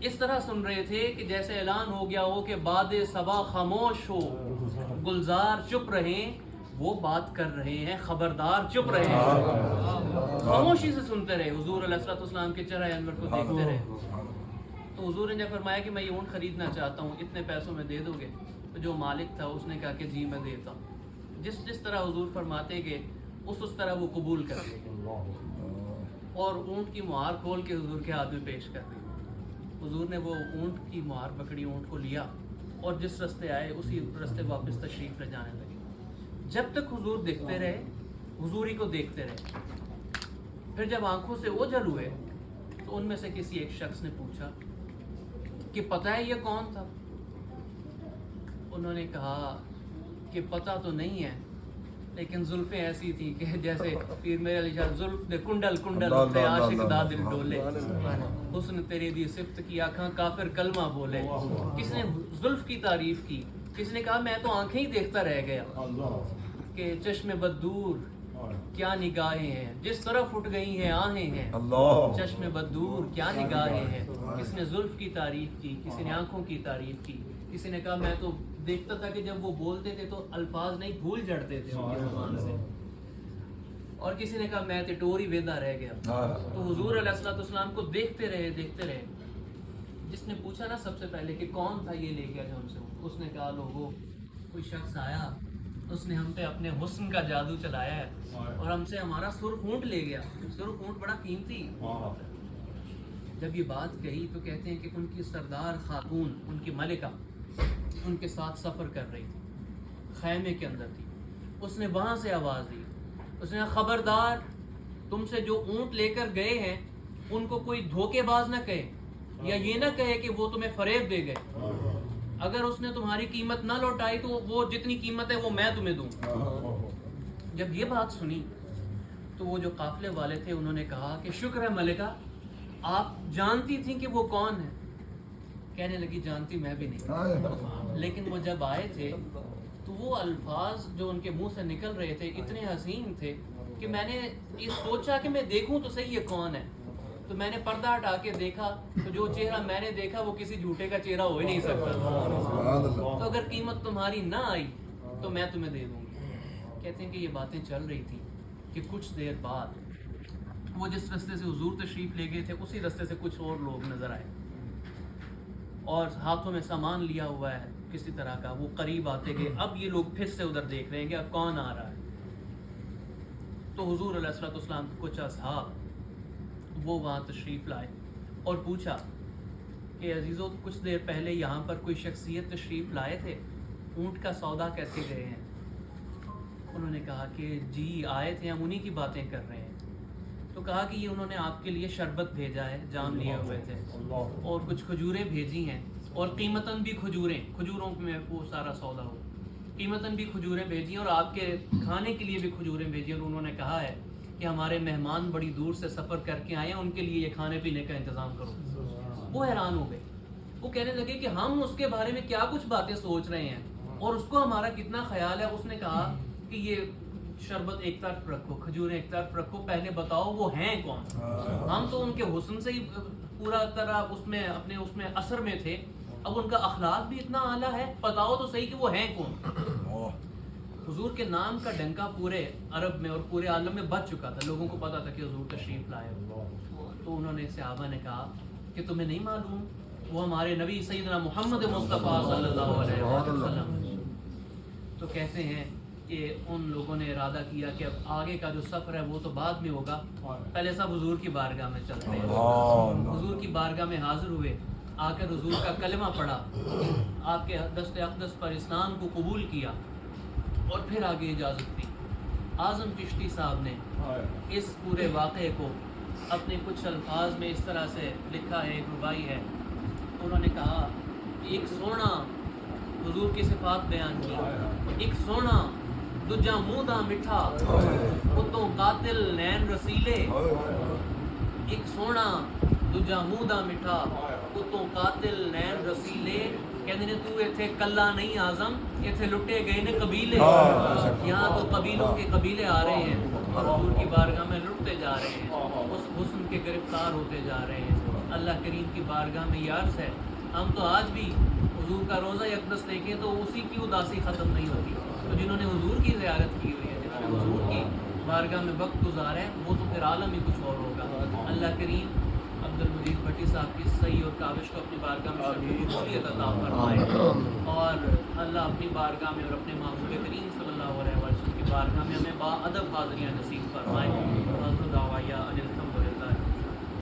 اس طرح سن رہے تھے کہ جیسے اعلان ہو گیا ہو کہ باد صبا خاموش ہو، گلزار چپ رہیں، وہ بات کر رہے ہیں، خبردار چپ رہے ہیں۔ خاموشی سے سنتے رہے، حضور علیہ الصلوۃ والسلام کے چہرہ انور کو دیکھتے رہے۔ تو حضور نے جب فرمایا کہ میں یہ اونٹ خریدنا چاہتا ہوں، اتنے پیسوں میں دے دو گے؟ تو جو مالک تھا اس نے کہا کہ جی میں دیتا ہوں۔ جس طرح حضور فرماتے گئے اس طرح وہ قبول کر لے اور اونٹ کی مہار کھول کے حضور کے ہاتھ میں پیش کر دی۔ حضور نے وہ اونٹ کی مہار پکڑی، اونٹ کو لیا اور جس رستے آئے اسی رستے واپس تشریف لے جانے لگے۔ جب تک حضور دیکھتے رہے، حضور ہی کو دیکھتے رہے۔ پھر جب آنکھوں سے اوجھل ہوئے تو ان میں سے کسی ایک شخص نے پوچھا کہ پتہ ہے یہ کون تھا؟ انہوں نے کہا کہ پتہ تو نہیں ہے، لیکن زلفیں ایسی تھیں کہ جیسے پیر میرے علی شاہ زلف دے کنڈل کنڈل تے عاشق دا دل ڈولے، حسن تیری دی صفت کی آنکھاں کافر کلمہ بولے۔ کس نے زلف کی تعریف کی، کس نے کہا میں تو آنکھیں ہی دیکھتا رہ گیا کہ چشم بددور کیا نگاہیں ہیں، جس طرف اٹھ گئی ہیں آہیں ہیں، چشم بددور کیا نگاہیں ہیں۔ کس نے زلف کی تعریف کی، کسی نے آنکھوں کی تعریف کی، کسی نے کہا میں تو دیکھتا تھا کہ جب وہ بولتے تھے تو الفاظ نہیں بھول جڑتے تھے ان کی زبان سے، اور کسی نے کہا میں تے ٹوری ویندا رہ گیا۔ تو حضور علیہ الصلوۃ والسلام کو دیکھتے رہے۔ جس نے پوچھا نا سب سے پہلے کہ کون تھا یہ لے گیا جو ہم سے، اس نے کہا لوگوں کوئی شخص آیا، اس نے ہم پہ اپنے حسن کا جادو چلایا ہے اور ہم سے ہمارا سرخ اونٹ لے گیا۔ سرخ اونٹ بڑا قیمتی۔ جب یہ بات کہی تو کہتے ہیں کہ ان کی سردار خاتون، ان کی ملکہ ان کے ساتھ سفر کر رہی تھی، خیمے کے اندر تھی۔ اس نے وہاں سے آواز دی، اس نے کہا خبردار، تم سے جو اونٹ لے کر گئے ہیں ان کو کوئی دھوکے باز نہ کہے یا یہ نہ کہے کہ وہ تمہیں فریب دے گئے۔ اگر اس نے تمہاری قیمت نہ لوٹائی تو وہ جتنی قیمت ہے وہ میں تمہیں دوں۔ جب یہ بات سنی تو وہ جو قافلے والے تھے انہوں نے کہا کہ شکر ہے ملکہ، آپ جانتی تھیں کہ وہ کون ہے؟ کہنے لگی جانتی میں بھی نہیں، لیکن وہ جب آئے تھے تو وہ الفاظ جو ان کے منہ سے نکل رہے تھے اتنے حسین تھے کہ میں نے یہ سوچا کہ میں دیکھوں تو صحیح یہ کون ہے۔ تو میں نے پردہ ہٹا کے دیکھا تو جو چہرہ میں نے دیکھا وہ کسی جھوٹے کا چہرہ ہو ہی نہیں سکتا۔ تو اگر قیمت تمہاری نہ آئی تو میں تمہیں دے دوں گی۔ کہتے ہیں کہ یہ باتیں چل رہی تھی کہ کچھ دیر بعد وہ جس رستے سے حضور تشریف لے گئے تھے اسی رستے سے کچھ اور لوگ نظر آئے اور ہاتھوں میں سامان لیا ہوا ہے کسی طرح کا۔ وہ قریب آتے گئے، اب یہ لوگ پھر سے ادھر دیکھ رہے ہیں کہ اب کون آ رہا ہے۔ تو حضور علیہ الصلوۃ والسلام کے کچھ اصحاب وہ وہاں تشریف لائے اور پوچھا کہ عزیزو کچھ دیر پہلے یہاں پر کوئی شخصیت تشریف لائے تھے، اونٹ کا سودا کیسے گئے ہیں؟ انہوں نے کہا کہ جی آئے تھے، ہم انہی کی باتیں کر رہے ہیں۔ تو کہا کہ یہ انہوں نے آپ کے لیے شربت بھیجا ہے، جام لیے ہوئے تھے، اور کچھ کھجوریں بھیجی ہیں، اور قیمتاً بھی کھجوروں میں وہ سارا سودا ہو، قیمتاً بھی کھجوریں بھیجی اور آپ کے کھانے کے لیے بھی کھجوریں بھیجی، اور انہوں نے کہا ہے کہ ہمارے مہمان بڑی دور سے سفر کر کے آئے ہیں، ان کے لیے یہ کھانے پینے کا انتظام کرو۔ وہ حیران ہو گئے، وہ کہنے لگے کہ ہم اس کے بارے میں کیا کچھ باتیں سوچ رہے ہیں اور اس کو ہمارا کتنا خیال ہے۔ اس نے کہا کہ یہ شربت ایک طرف رکھو، کھجوریں ایک طرف رکھو، پہلے بتاؤ وہ ہیں کون؟ ہم تو ان کے حسن سے ہی پورا طرح اس میں اثر میں تھے، اب ان کا اخلاق بھی اتنا اعلیٰ ہے، بتاؤ تو صحیح کہ وہ ہیں کون؟ حضور کے نام کا ڈنکا پورے عرب میں اور پورے عالم میں بج چکا تھا، لوگوں کو پتا تھا کہ حضور تشریف لائے۔ تو انہوں نے صحابہ نے کہا کہ تمہیں نہیں معلوم وہ ہمارے نبی سیدنا محمد مصطفیٰ صلی اللہ علیہ وسلم؟ تو کہتے ہیں کہ ان لوگوں نے ارادہ کیا کہ اب آگے کا جو سفر ہے وہ تو بعد میں ہوگا، پہلے سب حضور کی بارگاہ میں چلتے ہیں۔ حضور کی بارگاہ میں حاضر ہوئے، آ کر حضور کا کلمہ پڑھا، آپ کے دست اقدس پر اسلام کو قبول کیا اور پھر آگے اجازت دی۔ اعظم چشتی صاحب نے اس پورے واقعے کو اپنے کچھ الفاظ میں اس طرح سے لکھا ہے، ایک ربائی ہے۔ انہوں نے کہا ایک سونا حضور کی صفات بیان کی، ایک سونا دجا منہ دا مٹھا اتوں قاتل نین رسیلے، ایک سونا دجا منہ دا مٹھا اتوں قاتل نین رسیلے۔ کہتے ہیں تو ایتھے کلا نہیں اعظم، ایتھے لٹے گئے نے قبیلے، یہاں تو قبیلوں کے قبیلے آ رہے ہیں اور حضور کی بارگاہ میں لٹتے جا رہے ہیں، اس حسن کے گرفتار ہوتے جا رہے ہیں۔ اللہ کریم کی بارگاہ میں یہ عرض ہے، ہم تو آج بھی حضور کا روزہ اقدس دیکھیں تو اسی کی اداسی ختم نہیں ہوتی. تو جنہوں نے حضور کی زیارت کی ہوئی ہے، جنہوں نے حضور کی بارگاہ میں وقت گزارا ہے، وہ تو پھر عالم ہی کچھ اور ہوگا. اللہ کریم عبدالمجید بھٹی صاحب کی صحیح اور کاوش کو اپنی بارگاہ میں شفیعیت عطا فرمائے، اور اللہ اپنی بارگاہ میں اور اپنے محبوب کریم صلی اللہ علیہ وسلم کی بارگاہ میں ہمیں با ادب حاضریاں نصیب فرمائے.